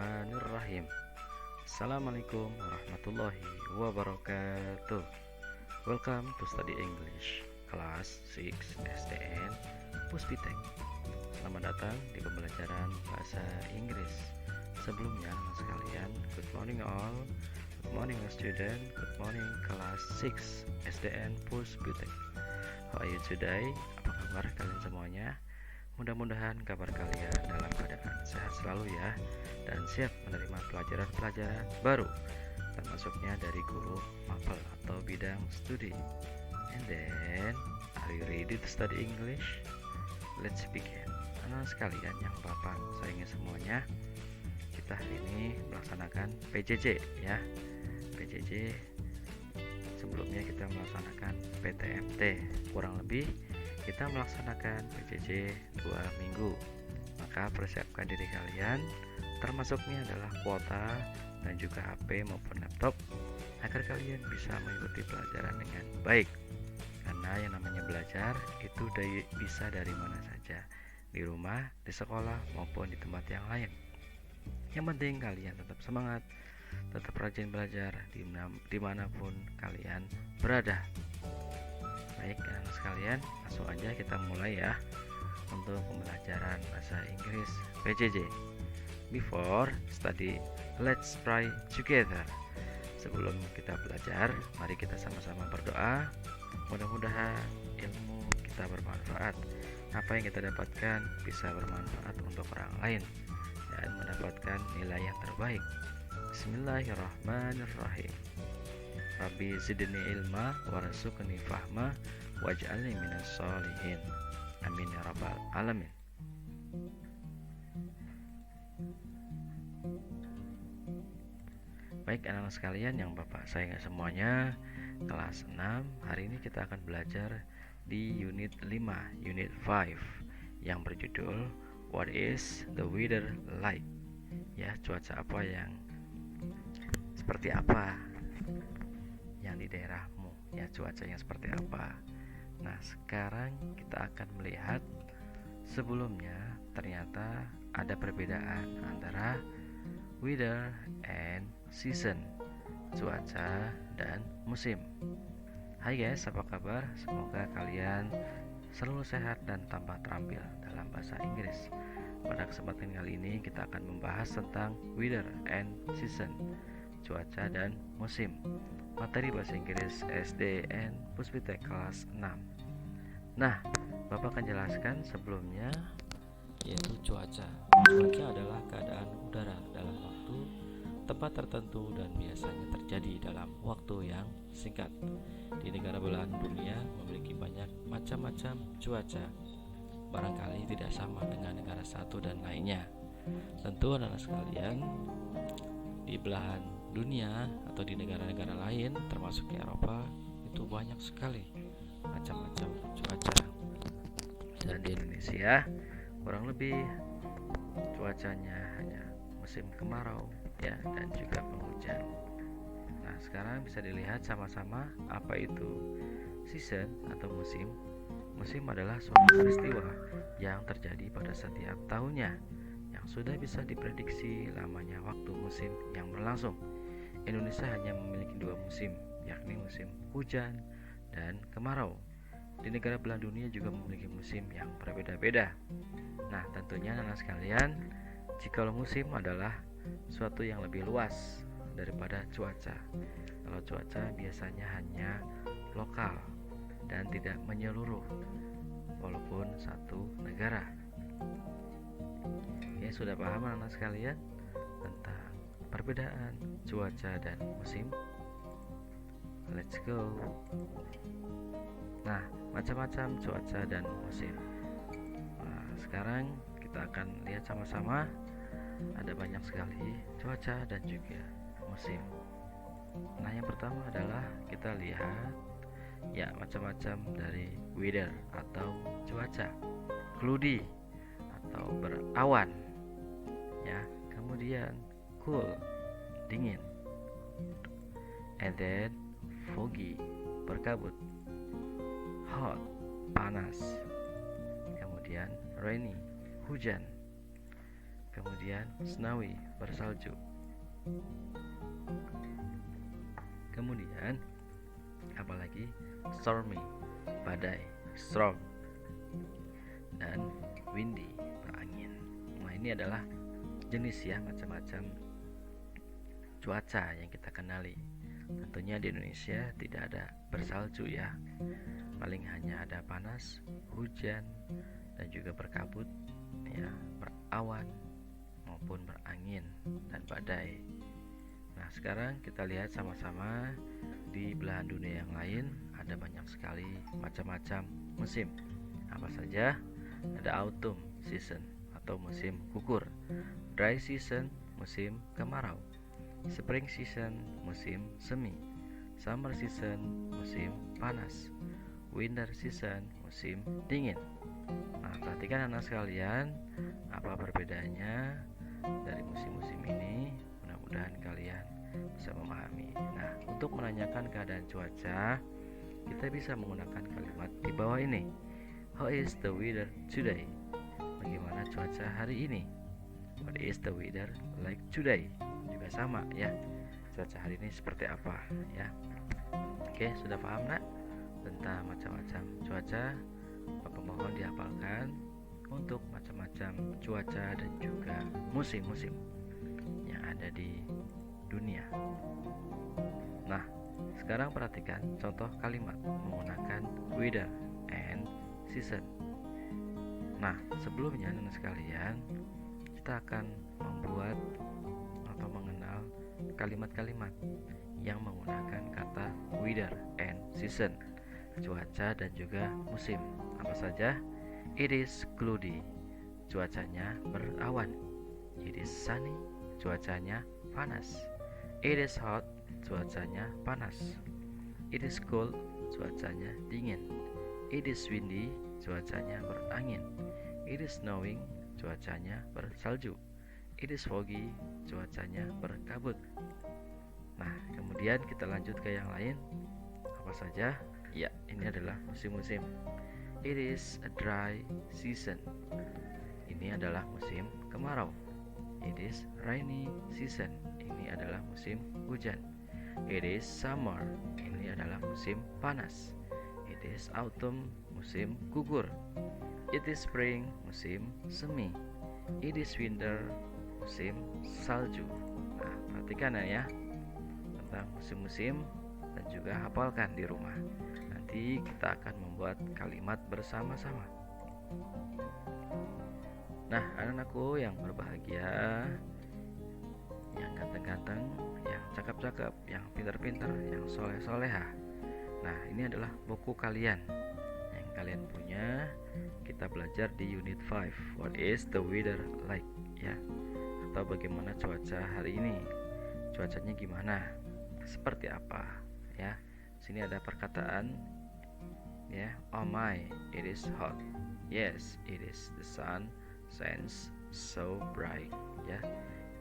Bismillahirrahmanirrahim. Assalamualaikum warahmatullahi wabarakatuh. Welcome to study English Class 6 SDN Puspitek. Selamat datang di pembelajaran bahasa Inggris. Sebelumnya sekalian, good morning all. Good morning student. Good morning Class 6 SDN Puspitek. How are you today? Apa kabar kalian semuanya? Mudah-mudahan kabar kalian dalam keadaan sehat selalu ya, dan siap menerima pelajaran-pelajaran baru, termasuknya dari guru mapel atau bidang studi. And then, are you ready to study English? Let's begin. Anak sekalian yang Bapak sayangi semuanya, kita hari ini melaksanakan PJJ ya. PJJ sebelumnya kita melaksanakan PTMT, kurang lebih kita melaksanakan PJJ 2 minggu. Maka persiapkan diri kalian, termasuknya adalah kuota dan juga HP maupun laptop, agar kalian bisa mengikuti pelajaran dengan baik. Karena yang namanya belajar itu bisa dari mana saja, di rumah, di sekolah maupun di tempat yang lain. Yang penting kalian tetap semangat, tetap rajin belajar dimanapun kalian berada. Baik anak sekalian, langsung aja kita mulai ya untuk pembelajaran bahasa Inggris PJJ. Before study, let's pray together. Sebelum kita belajar, mari kita sama-sama berdoa. Mudah-mudahan ilmu kita bermanfaat. Apa yang kita dapatkan bisa bermanfaat untuk orang lain dan mendapatkan nilai yang terbaik. Bismillahirrahmanirrahim. Rabbi zidni ilma warzuqni fahma waj'alni minas sholihin. Amin ya rabbal alamin. Baik anak-anak sekalian yang Bapak sayangi semuanya, kelas 6, hari ini kita akan belajar di unit 5, unit 5 yang berjudul What is the weather like? Ya, cuaca apa yang seperti apa yang di daerahmu, ya, cuacanya seperti apa. Nah, sekarang kita akan melihat sebelumnya ternyata ada perbedaan antara weather and season, cuaca dan musim. Hai guys, apa kabar? Semoga kalian selalu sehat dan tambah terampil dalam bahasa Inggris. Pada kesempatan kali ini kita akan membahas tentang weather and season, cuaca dan musim. Materi bahasa Inggris SDN Puspitek kelas 6. Nah, Bapak akan jelaskan sebelumnya, yaitu cuaca. Cuaca adalah keadaan udara dalam waktu tempat tertentu dan biasanya terjadi dalam waktu yang singkat. Di negara belahan dunia memiliki banyak macam-macam cuaca. Barangkali tidak sama dengan negara satu dan lainnya. Tentu anak-anak sekalian, di belahan dunia atau di negara-negara lain termasuk di Eropa itu banyak sekali macam-macam cuaca. Dan di Indonesia kurang lebih cuacanya hanya musim kemarau ya, dan juga penghujan. Nah, sekarang bisa dilihat sama-sama apa itu season atau musim. Musim adalah suatu peristiwa yang terjadi pada setiap tahunnya yang sudah bisa diprediksi lamanya waktu musim yang berlangsung. Indonesia hanya memiliki 2 musim, yakni musim hujan dan kemarau. Di negara belahan dunia juga memiliki musim yang berbeda-beda. Nah, tentunya anak sekalian, jika musim adalah suatu yang lebih luas daripada cuaca. Kalau cuaca biasanya hanya lokal dan tidak menyeluruh walaupun satu negara. Ya, sudah paham anak sekalian tentang perbedaan cuaca dan musim? Let's go. Nah, macam-macam cuaca dan musim. Nah, sekarang kita akan lihat sama-sama. Ada banyak sekali cuaca dan juga musim. Nah, yang pertama adalah kita lihat ya macam-macam dari weather atau cuaca. Cloudy atau berawan ya, kemudian cool, dingin, and then foggy, berkabut, hot, panas, kemudian rainy, hujan, kemudian snowy, bersalju. Kemudian apalagi stormy, badai, storm, dan windy, berangin. Nah, ini adalah jenis ya macam-macam cuaca yang kita kenali. Tentunya di Indonesia tidak ada bersalju ya. Paling hanya ada panas, hujan, dan juga berkabut ya, berawan maupun berangin dan badai. Nah, sekarang kita lihat sama-sama di belahan dunia yang lain ada banyak sekali macam-macam musim. Apa saja? Ada autumn season atau musim gugur, dry season musim kemarau, spring season musim semi, summer season musim panas, winter season musim dingin. Nah, perhatikan anak sekalian, apa perbedaannya dari musim-musim ini. Mudah-mudahan kalian bisa memahami. Nah, untuk menanyakan keadaan cuaca, kita bisa menggunakan kalimat di bawah ini. How is the weather today? Bagaimana cuaca hari ini? What is the weather like today? Juga sama ya. Cuaca hari ini seperti apa ya? Oke, sudah paham nak tentang macam-macam cuaca? Bapak mohon dihafalkan untuk macam-macam cuaca dan juga musim-musim yang ada di dunia. Nah, sekarang perhatikan contoh kalimat menggunakan weather and season. Nah, sebelumnya anak sekalian, kita akan membuat atau mengenal kalimat-kalimat yang menggunakan kata weather and season, cuaca dan juga musim. Apa saja? It is cloudy, cuacanya berawan. It is sunny, cuacanya panas. It is hot, cuacanya panas. It is cold, cuacanya dingin. It is windy, cuacanya berangin. It is snowing, cuacanya bersalju. It is foggy, cuacanya berkabut. Nah, kemudian kita lanjut ke yang lain. Apa saja? Ya, ini adalah musim-musim. It is a dry season. Ini adalah musim kemarau. It is rainy season. Ini adalah musim hujan. It is summer. Ini adalah musim panas. It is autumn, musim gugur. It is spring, musim semi. It is winter, musim salju. Nah, perhatikan ya tentang musim-musim dan juga hafalkan di rumah. Nanti kita akan membuat kalimat bersama-sama. Nah, anak-anakku yang berbahagia, yang ganteng-ganteng, yang cakep-cakep, yang pintar-pintar, yang soleh-soleha. Nah, ini adalah buku kalian yang kalian punya. Kita belajar di unit 5. What is the weather like? Ya, atau bagaimana cuaca hari ini? Cuacanya gimana? Seperti apa? Ya, sini ada perkataan. Ya, oh my, it is hot. Yes, it is. The sun shines so bright. Ya,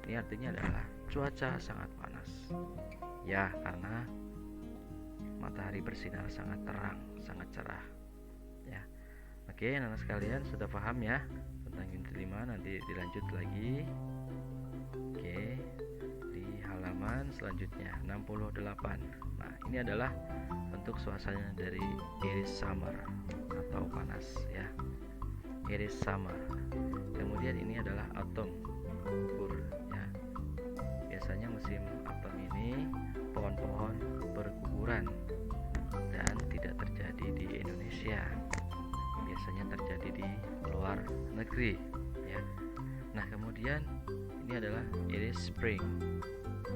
ini artinya adalah cuaca sangat panas. Ya, karena matahari bersinar sangat terang, sangat cerah. Ya, oke, anak sekalian sudah paham ya tentang unit 5. Nanti dilanjut lagi. Oke, di halaman selanjutnya 68. Nah, ini adalah bentuk suasana dari it is summer atau panas ya. It is summer. Kemudian ini adalah autumn, gugur ya. Biasanya musim autumn ini pohon-pohon berguguran dan tidak terjadi di Indonesia. Biasanya terjadi di luar negeri ya. Nah, kemudian ini adalah it is spring,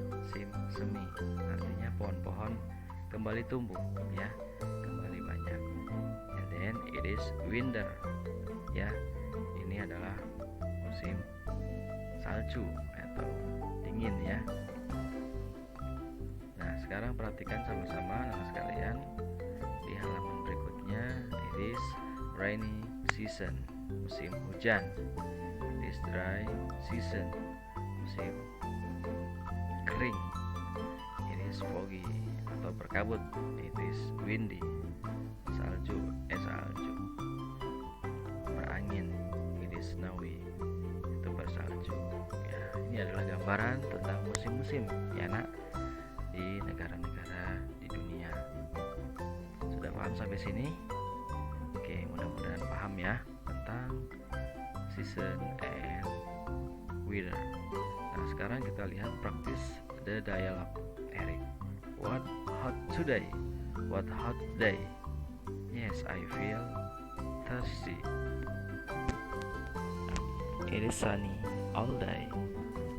musim semi, artinya pohon-pohon kembali tumbuh ya, kembali banyak. And then it is winter ya, ini adalah musim salju atau dingin ya. Nah, sekarang perhatikan sama-sama anak sekalian di halaman berikutnya. It is rainy season, musim hujan. It is dry season, musim kering. It is foggy atau berkabut. It is windy, salju. Berangin. It is snowy, itu bersalju ya. Ini adalah gambaran tentang musim-musim ya nak, di negara-negara di dunia. Sudah paham sampai sini? Oke, mudah-mudahan paham ya tentang season and weather. Nah, sekarang kita lihat praktis the dialogue. Eric, what hot today? What hot day? Yes, I feel thirsty. It is sunny all day.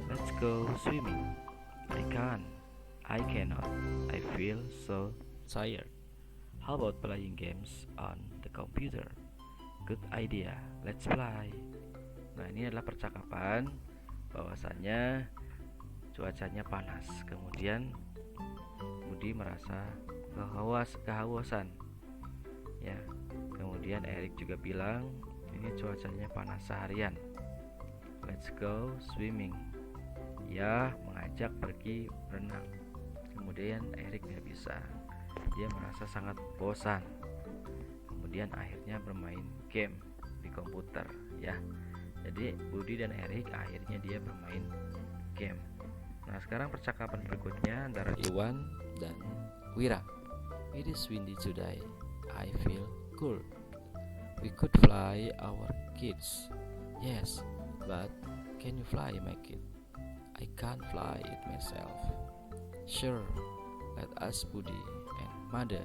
Let's go swimming. I can't. I cannot. I feel so tired. How about playing games on the computer? Good idea. Let's play. Nah, ini adalah percakapan bahwasannya cuacanya panas. Kemudian Budi merasa kehausan. Ya. Kemudian Erik juga bilang, ini cuacanya panas seharian. Let's go swimming. Ya, mengajak pergi berenang. Kemudian Erik gak bisa. Dia merasa sangat bosan. Kemudian akhirnya bermain game di komputer ya. Jadi Budi dan Erik akhirnya dia bermain game. Nah, sekarang percakapan berikutnya antara Iwan dan Wira. It is windy today. I feel cold. We could fly our kids. Yes, but can you fly my kid? I can't fly it myself. Sure, let us Budi and Mother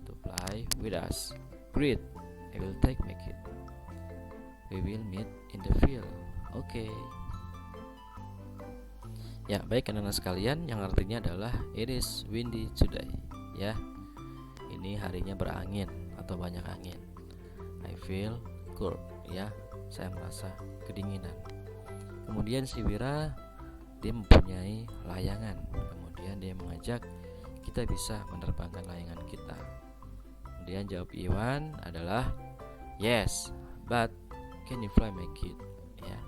to fly with us. Great, I will take my kid. We will meet in the field. Okay. Ya, baik anak-anak sekalian, yang artinya adalah it is windy today. Ya, ini harinya berangin atau banyak angin. I feel cold. Ya, saya merasa kedinginan. Kemudian si Wira, dia mempunyai layangan. Kemudian dia mengajak kita bisa menerbangkan layangan kita. Kemudian jawab Iwan adalah yes, but can you fly my kid? Ya,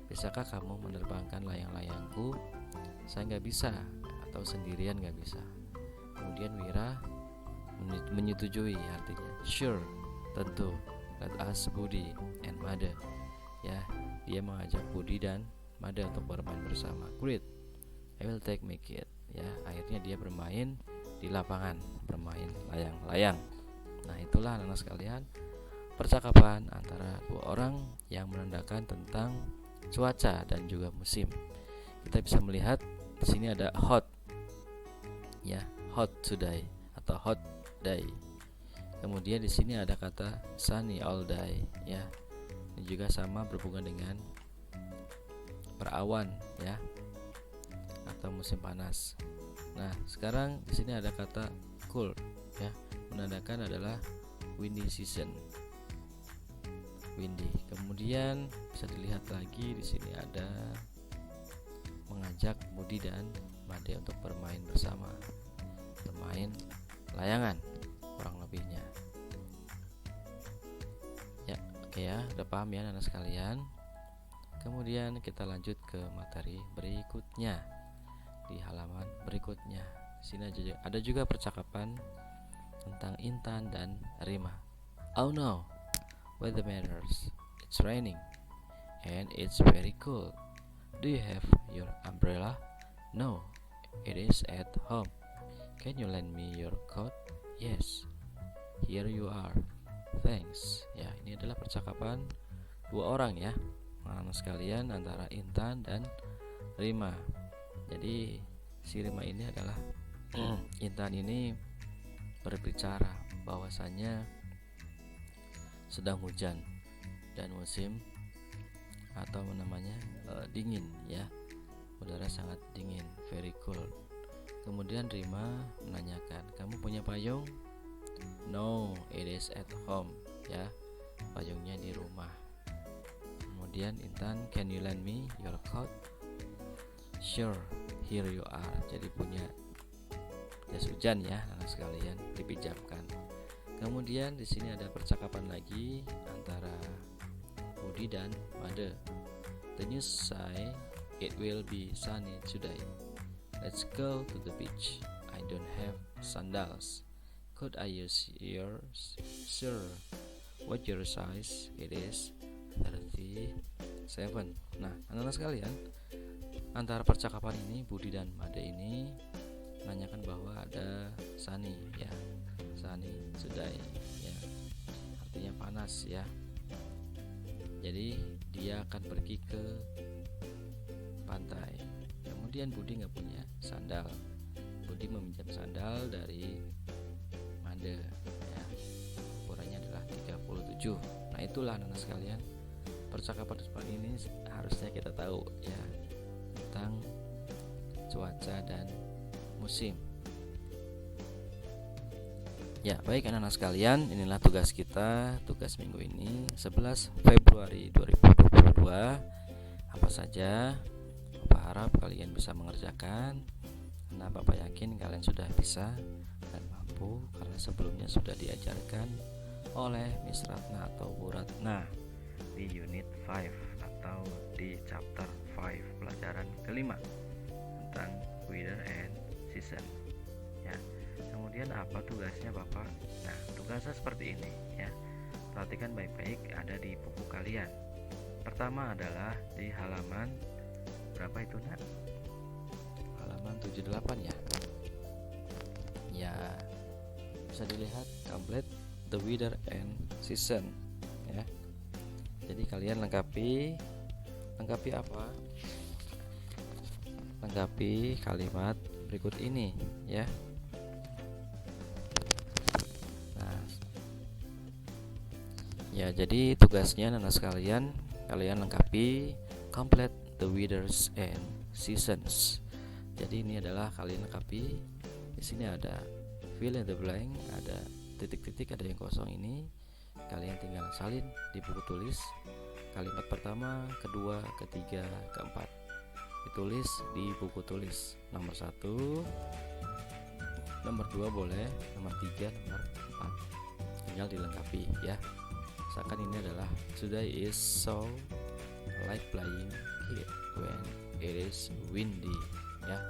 bisakah kamu menerbangkan layang-layangku? Saya nggak bisa, atau sendirian nggak bisa. Kemudian Wira menyetujui, artinya sure, tentu. Let us Budi and Mother. Ya, dia mengajak Budi dan Mother untuk bermain bersama. Great, I will take my kid. Ya, akhirnya dia bermain di lapangan, bermain layang-layang. Nah, itulah anak-anak sekalian, percakapan antara dua orang yang menandakan tentang cuaca dan juga musim. Kita bisa melihat di sini ada hot, ya, hot today atau hot day. Kemudian di sini ada kata sunny all day, ya. Ini juga sama berhubungan dengan berawan, ya, atau musim panas. Nah, sekarang di sini ada kata cool, ya, menandakan adalah windy season. Windy. Kemudian bisa dilihat lagi di sini ada mengajak Budi dan Made untuk bermain bersama, bermain layangan kurang lebihnya. Ya, oke ya, udah paham ya anak sekalian. Kemudian kita lanjut ke materi berikutnya di halaman berikutnya. Di sini ada juga percakapan tentang Intan dan Rima. Oh no, weather matters. It's raining and it's very cold. Do you have your umbrella? No, it is at home. Can you lend me your coat? Yes, here you are. Thanks. Ya, ini adalah percakapan dua orang ya, anak sekalian, antara Intan dan Rima. Jadi si Rima ini adalah Intan ini berbicara bahwasannya sedang hujan dan musim atau namanya dingin ya, udara sangat dingin, very cold. Kemudian Rima menanyakan, kamu punya payung? No, it is at home, ya, payungnya di rumah. Kemudian Intan, can you lend me your coat? Sure, here you are. Jadi punya jas hujan ya anak sekalian, dipinjamkan. Kemudian di sini ada percakapan lagi antara Budi dan Made. The news say it will be sunny today. Let's go to the beach. I don't have sandals. Could I use yours? Sure. What your size? It is 37. Nah, anak-anak sekalian, antara percakapan ini Budi dan Made ini menanyakan bahwa ada Sunny ya, Sunny Today ya, artinya panas ya. Jadi dia akan pergi ke pantai. Kemudian Budi nggak punya sandal. Budi meminjam sandal dari Made ya. Ukurannya adalah 37. Nah itulah anak-anak sekalian, percakapan seperti ini harusnya kita tahu ya tentang cuaca dan musim. Ya baik anak-anak sekalian, inilah tugas kita, tugas minggu ini 11 Februari 2022. Apa saja Bapak harap kalian bisa mengerjakan, karena Bapak yakin kalian sudah bisa dan mampu, karena sebelumnya sudah diajarkan oleh Miss Ratna atau Bu Ratna di unit 5 atau di chapter 5 pelajaran kelima tentang weather and season ya. Kemudian apa tugasnya Bapak? Nah tugasnya seperti ini ya, perhatikan baik-baik, ada di buku kalian. Pertama adalah di halaman berapa itu nak? Halaman 78 ya. Ya bisa dilihat complete the weather and season ya. Jadi kalian lengkapi apa? Lengkapi kalimat berikut ini ya. Nah, ya jadi tugasnya anak sekalian, kalian lengkapi complete the weathers and seasons. Jadi ini adalah kalian lengkapi. Di sini ada fill in the blank, ada titik-titik, ada yang kosong ini. Kalian tinggal salin di buku tulis. Kalimat pertama, kedua, ketiga, keempat ditulis di buku tulis. Nomor 1, nomor 2 boleh, nomor 3, nomor 4 tinggal dilengkapi ya. Misalkan ini adalah today is so like playing kid when it is windy ya.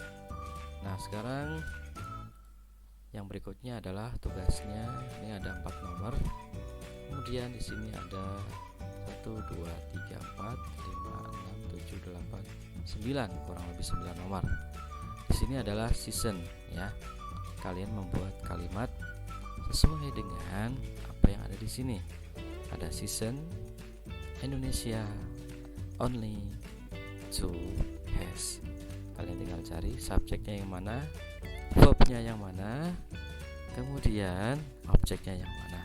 Nah sekarang yang berikutnya adalah tugasnya. Ini ada 4 nomor. Kemudian di sini ada 1, 2, 3, 4, 5, 6, 7, 8, 9, kurang lebih 9 nomor. Di sini adalah season ya. Kalian membuat kalimat sesuai dengan apa yang ada di sini. Ada season Indonesia only 2 has. Kalian tinggal cari subjeknya yang mana, verbnya yang mana, kemudian objeknya yang mana.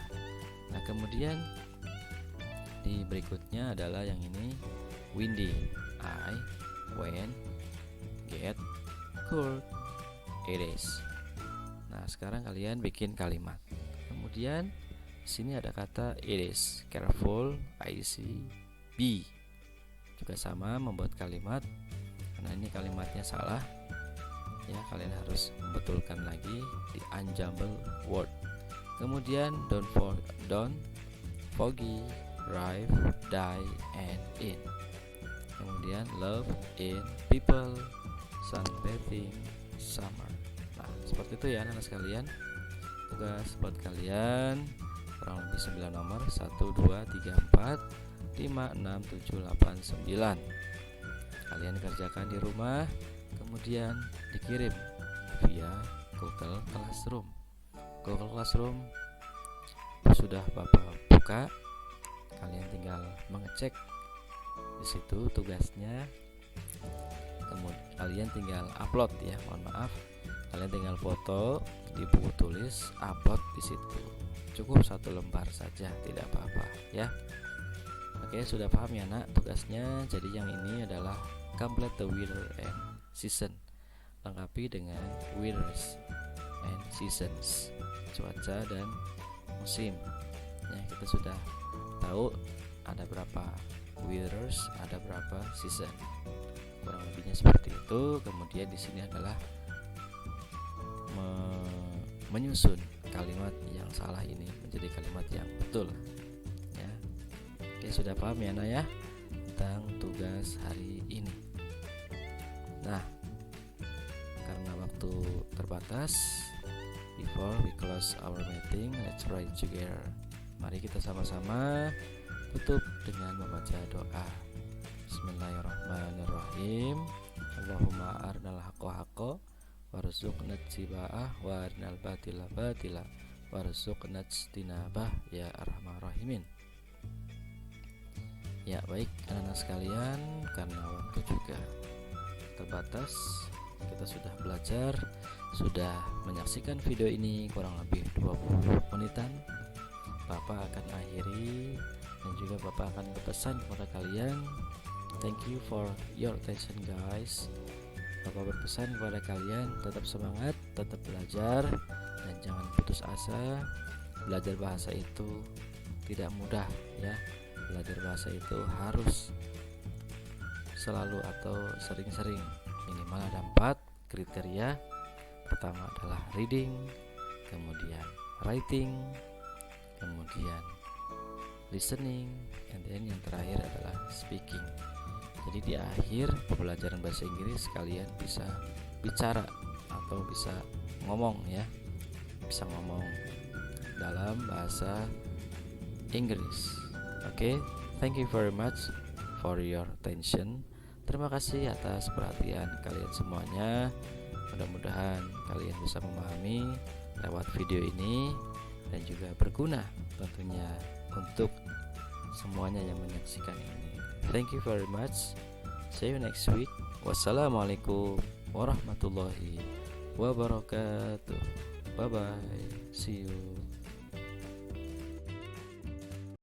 Nah kemudian di berikutnya adalah yang ini windy. I when get cold it is. Nah sekarang kalian bikin kalimat. Kemudian di sini ada kata it is, careful, icy, be. Juga sama membuat kalimat. Karena ini kalimatnya salah ya, kalian harus membetulkan lagi di unjumble word. Kemudian don't foggy, drive, die, and in. Kemudian love, in, people, sunbathing, summer. Nah seperti itu ya anak sekalian. Tugas buat kalian kurang lebih 9 nomor, 1, 2, 3, 4, 5, 6, 7, 8, 9. Kalian kerjakan di rumah, kemudian dikirim via Google Classroom. Google Classroom sudah Bapak buka, kalian tinggal mengecek di situ tugasnya. Kemudian kalian tinggal upload ya, mohon maaf, kalian tinggal foto di buku tulis, upload di situ. Cukup 1 lembar saja, tidak apa-apa ya. Oke, sudah paham ya nak tugasnya. Jadi yang ini adalah complete the weather and season. Lengkapi dengan weathers and seasons, cuaca dan musim ya. Kita sudah tahu ada berapa weathers, ada berapa season, kurang lebihnya seperti itu. Kemudian di sini adalah menyusun kalimat yang salah ini menjadi kalimat yang betul ya. Oke, sudah paham ya nak ya tentang tugas hari ini. Nah karena waktu terbatas, before we close our meeting, let's pray together. Mari kita sama-sama tutup dengan membaca doa. Bismillahirrahmanirrahim. Allahumma arnal haqqo haqqo warzuqna ittiba'ah wa arnal batila batila warzuqna ijtinabah ya arhamar rahimin. Ya baik anak-anak sekalian, karena waktu juga terbatas, kita sudah belajar, sudah menyaksikan video ini kurang lebih 20 menitan. Bapak akan akhiri dan juga Bapak akan berpesan kepada kalian, thank you for your attention guys. Bapak berpesan kepada kalian, tetap semangat, tetap belajar, dan jangan putus asa. Belajar bahasa itu tidak mudah ya. Belajar bahasa itu harus selalu atau sering-sering. Minimal ada 4 kriteria. Pertama adalah reading, kemudian writing, kemudian listening, and then yang terakhir adalah speaking. Jadi di akhir pembelajaran bahasa Inggris kalian bisa bicara atau bisa ngomong ya, bisa ngomong dalam bahasa Inggris. Oke, thank you very much for your attention. Terima kasih atas perhatian kalian semuanya. Mudah-mudahan kalian bisa memahami lewat video ini dan juga berguna tentunya untuk semuanya yang menyaksikan ini. Thank you very much. See you next week. Wassalamualaikum warahmatullahi wabarakatuh. Bye bye. See you.